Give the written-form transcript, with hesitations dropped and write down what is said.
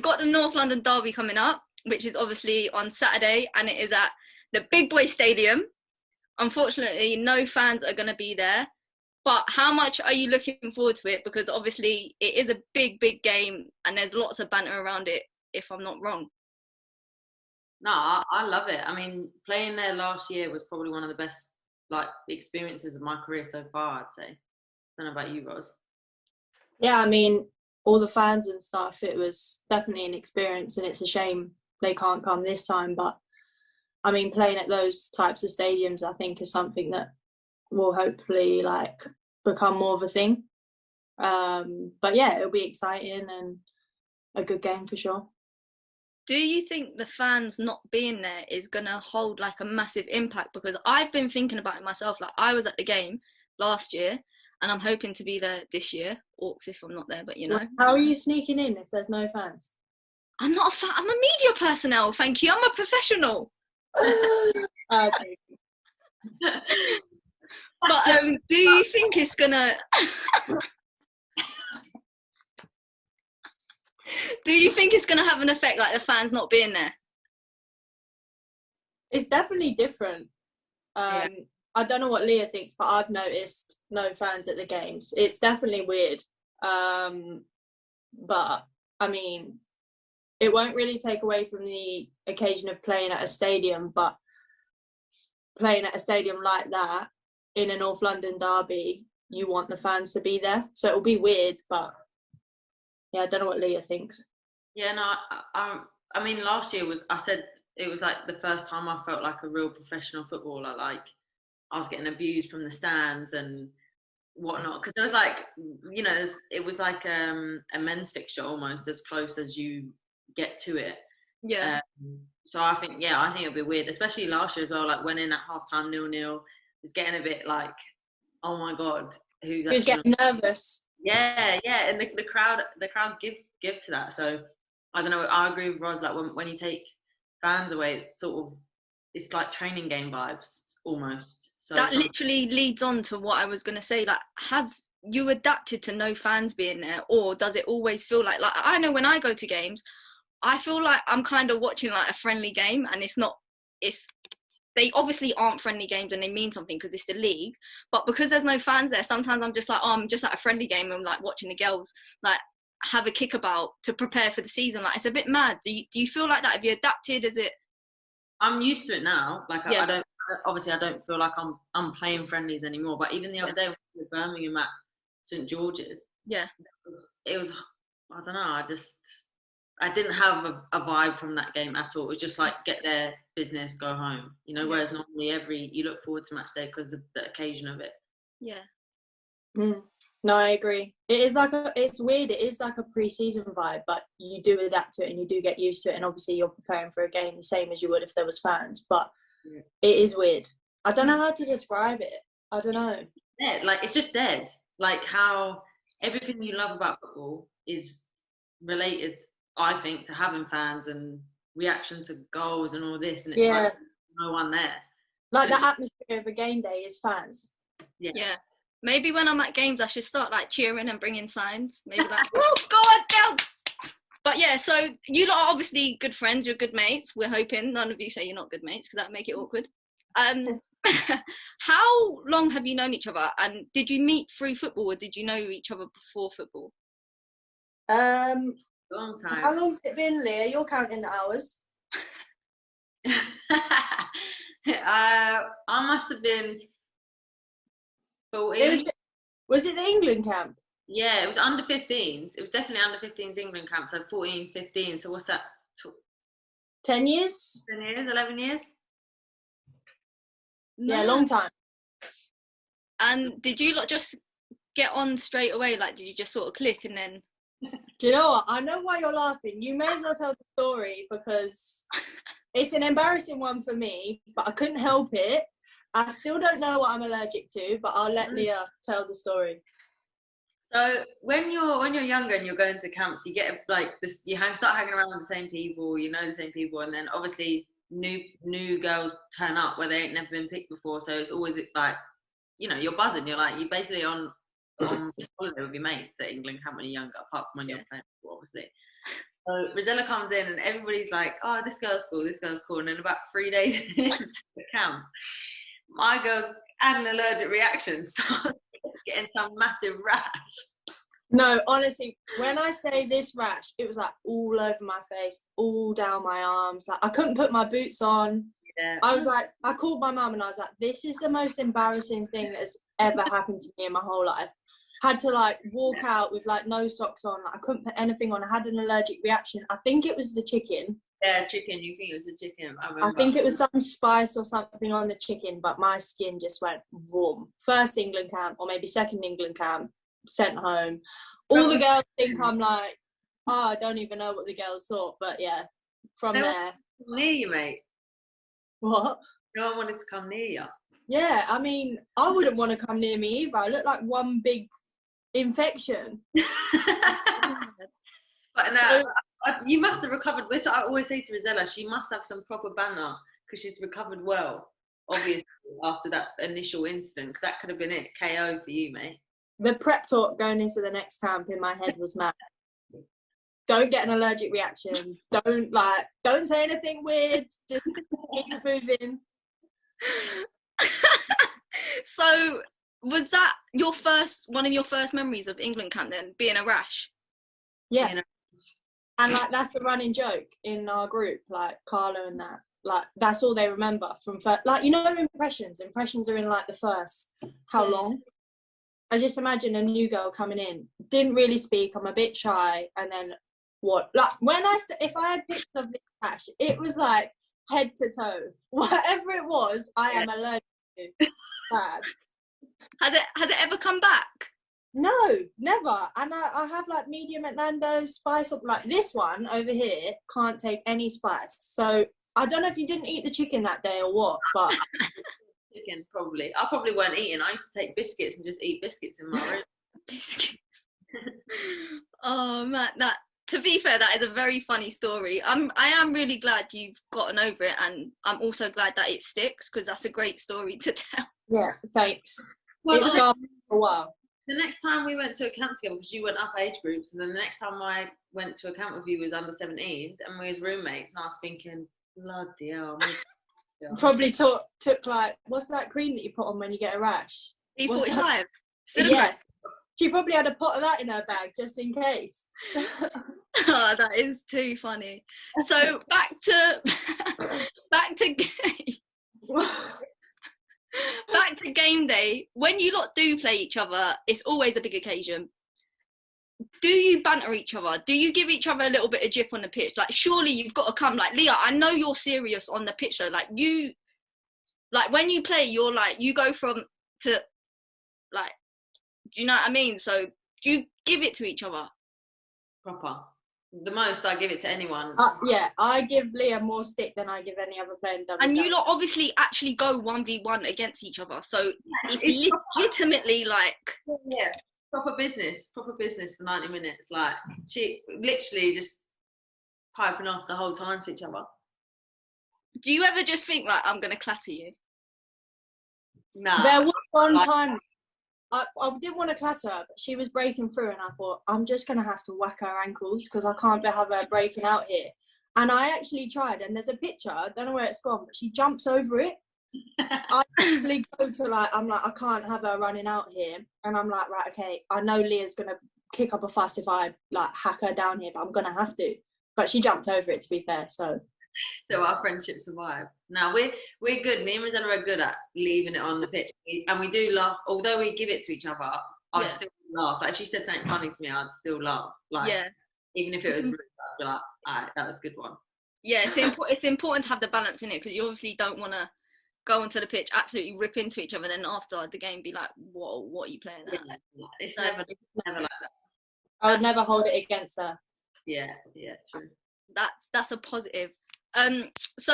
got the North London derby coming up, which is obviously on Saturday, and it is at the Big Boy Stadium. Unfortunately, no fans are going to be there. But how much are you looking forward to it? Because obviously it is a big, big game, and there's lots of banter around it, if I'm not wrong. No, I love it. I mean, playing there last year was probably one of the best experiences of my career so far, I'd say. I don't know about you, Ros. Yeah, I mean, all the fans and stuff, it was definitely an experience, and it's a shame they can't come this time. But I mean, playing at those types of stadiums, I think, is something that will hopefully become more of a thing. But yeah, it'll be exciting and a good game for sure. Do you think the fans not being there is going to hold a massive impact? Because I've been thinking about it myself. I was at the game last year, and I'm hoping to be there this year. Orcs if I'm not there, but Well, how are you sneaking in if there's no fans? I'm not a fan. I'm a media personnel, thank you. I'm a professional. Okay. But do you think it's gonna? Do you think it's gonna have an effect, the fans not being there? It's definitely different. Yeah. I don't know what Leah thinks, but I've noticed no fans at the games. It's definitely weird. But I mean, it won't really take away from the occasion of playing at a stadium, but playing at a stadium like that in a North London derby, you want the fans to be there. So it'll be weird, but yeah, I don't know what Leah thinks. Yeah, no, I mean, last year it was the first time I felt like a real professional footballer. I was getting abused from the stands and whatnot, because there was it was a men's fixture almost, as close as you get to it. Yeah. So I think it'll be weird, especially last year as well. Went in at halftime 0-0, it's getting a bit oh my god, who's getting nervous? Yeah, and the crowd give to that. So I don't know. I agree with Ros. When you take fans away, it's like training game vibes almost. So that literally leads on to what I was gonna say. Have you adapted to no fans being there, or does it always feel like I know when I go to games, I feel like I'm kind of watching a friendly game, and they obviously aren't friendly games and they mean something because it's the league, but because there's no fans there, sometimes I'm just I'm just at a friendly game and watching the girls have a kickabout to prepare for the season. It's a bit mad. Do you feel like that? Have you adapted? Is it? I'm used to it now. Yeah. I don't feel like I'm playing friendlies anymore. But even the other day with Birmingham at St George's, yeah, it was I don't know. I didn't have a vibe from that game at all. It was just get there, business, go home. Whereas normally you look forward to match day because of the occasion of it. Yeah. No, I agree. It is it's weird. It is a pre-season vibe, but you do adapt to it and you do get used to it. And obviously you're preparing for a game the same as you would if there was fans, but it is weird. I don't know how to describe it. I don't know. Yeah, it's just dead. How everything you love about football is related, I think, to having fans and reaction to goals and all this, and it's no one there. The atmosphere of a game day is fans. Yeah. Maybe when I'm at games, I should start cheering and bringing signs. Maybe oh, go on, girls! But yeah, so you lot are obviously good friends. You're good mates. We're hoping none of you say you're not good mates because that would make it awkward. How long have you known each other? And did you meet through football, or did you know each other before football? Long time. How long's it been, Leah? You're counting the hours. I must have been 14. Was it the England camp? Yeah, it was under 15s. It was definitely under 15s England camp. So 14, 15. So what's that? 10 years? 10 years, 11 years? Yeah, long time. And did you lot just get on straight away? Did you just sort of click and then? Do you know what? I know why you're laughing. You may as well tell the story because it's an embarrassing one for me, but I couldn't help it. I still don't know what I'm allergic to, but I'll let Leah tell the story. So when you're younger and you're going to camps, you get this. Start hanging around with the same people. You know the same people, and then obviously new girls turn up where they ain't never been picked before. So it's always you're buzzing. You're basically on holiday with your mates at England camp when you're younger, apart from when you're playing football, obviously. So Rosella comes in and everybody's like, oh, this girl's cool, this girl's cool. And then about 3 days into the camp, my girl's had an allergic reaction, started getting some massive rash. No, honestly, when I say this rash, it was like all over my face, all down my arms. Like I couldn't put my boots on. Yeah. I was like, I called my mum and I was like, this is the most embarrassing thing that's ever happened to me in my whole life. Had to like walk out with like no socks on. Like, I couldn't put anything on. I had an allergic reaction. I think it was the chicken. Yeah, chicken. You think it was a chicken? I think it was some spice or something on the chicken, but my skin just went vroom. First England camp, or maybe second England camp, sent home. All the girls think I'm like, oh, I don't even know what the girls thought. But yeah, from there. Near you, mate. What? No one wanted to come near you. Yeah, I mean, I wouldn't want to come near me either. I look like one big infection. But no, you must have recovered. Which I always say to Rosella, she must have some proper banner because she's recovered well, obviously, after that initial incident, because that could have been it, KO for you, mate. The prep talk going into the next camp in my head was mad. Don't get an allergic reaction. Don't say anything weird. Just keep moving. So was that one of your first memories of England camp then, being a rash? Yeah. You know? And like that's the running joke in our group, like Carla and that. Like that's all they remember from first, like, you know, impressions are in like the first how long. I just imagine a new girl coming in, didn't really speak, I'm a bit shy, and then what, like when if I had pictures of this rash, it was like head to toe, whatever it was, I am allergic to. Bad. Has it ever come back? No, never. And I have like medium at Nando's, spice up, like this one over here can't take any spice. So I don't know if you didn't eat the chicken that day or what, but chicken probably. I probably weren't eating. I used to take biscuits and just eat biscuits in my room. Biscuits. Oh man, to be fair, that is a very funny story. I am really glad you've gotten over it, and I'm also glad that it sticks because that's a great story to tell. Yeah, thanks. Well, it's gone for a while. The next time we went to a camp together, because you went up age groups, and then the next time I went to a camp with you was under 17s, and we was roommates, and I was thinking, bloody hell. Probably took like, what's that cream that you put on when you get a rash? E45. Yes. She probably had a pot of that in her bag just in case. Oh, that is too funny. So back to back to game day. When you lot do play each other, it's always a big occasion. Do you banter each other? Do you give each other a little bit of jip on the pitch? Like, surely you've got to come. Like, Leah, I know you're serious on the pitch though. Like, when you play, you're like, you go from to, like, do you know what I mean? So do you give it to each other? Proper. The most I give it to anyone. Yeah, I give Leah more stick than I give any other player in WSL. And you lot obviously actually go 1v1 against each other. So it's legitimately like... Yeah, proper business for 90 minutes. Like, she literally just piping off the whole time to each other. Do you ever just think, like, I'm going to clatter you? Nah. There was one time... I didn't want to clatter her, but she was breaking through, and I thought, I'm just going to have to whack her ankles because I can't have her breaking out here. And I actually tried, and there's a picture, I don't know where it's gone, but she jumps over it. I actually go to, like, I'm like, I can't have her running out here. And I'm like, right, okay, I know Leah's going to kick up a fuss if I, like, hack her down here, but I'm going to have to. But she jumped over it, to be fair, so... So our friendship survived. Now we're good. Me and Rosella are good at leaving it on the pitch, and we do laugh. Although we give it to each other, I still laugh. Like if she said something funny to me, I'd still laugh. Like even if it was rude, I'd be like, "Alright, that was a good one." Yeah, it's important to have the balance in it because you obviously don't want to go onto the pitch, absolutely rip into each other, and then after the game be like, "Whoa, what are you playing at?" Yeah, it's never like that. I would never hold it against her. Yeah, true. That's a positive. So